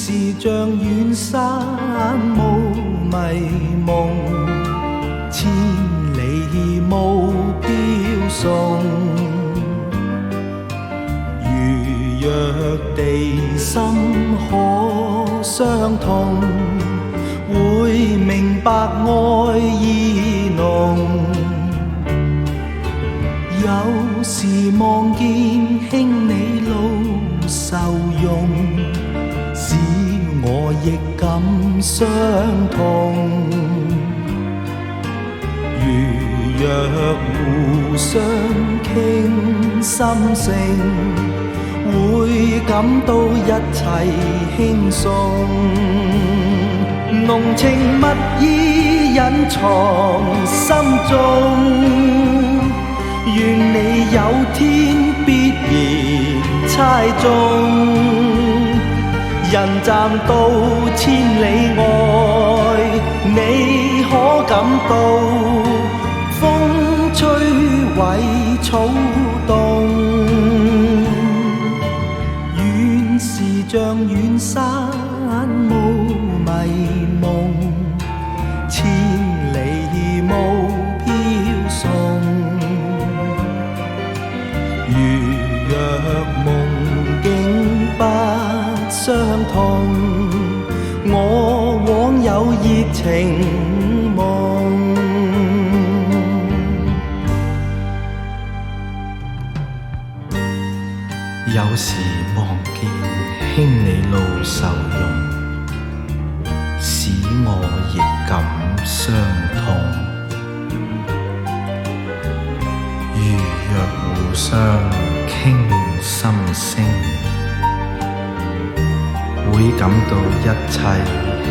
是像遠山霧迷夢，千里霧飄送。如若地心可相通，會明白愛意濃。有時望見兄你路受用，使我亦感傷痛。如若互相傾心聲，會感到一切輕鬆。濃情蜜意隱藏心中，願你有天必然猜中。人暫到千里外，你可感到風吹毀草動。遠是像遠山霧迷夢，千里霧飄送。如若夢境不相同，我枉有熱情夢。有時望見兄你路受用，使我亦感傷痛。如若互相傾心聲，會感到一切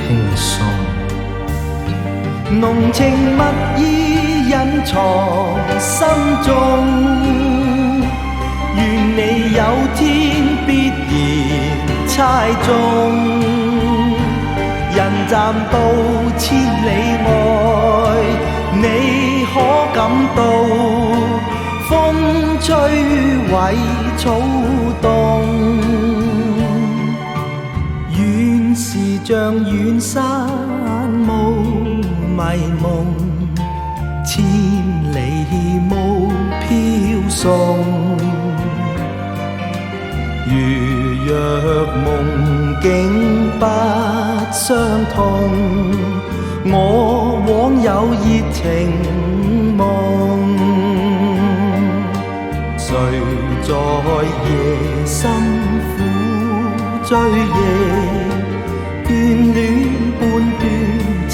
輕鬆。濃情蜜意隱藏心中，願你有天必然猜中。人暫到千里外，你可感到風吹毀草動。遠是像遠山霧迷夢，千里霧飄送。如若夢境不相同，我枉有熱情夢。誰在夜深苦追夜，眷戀半段殘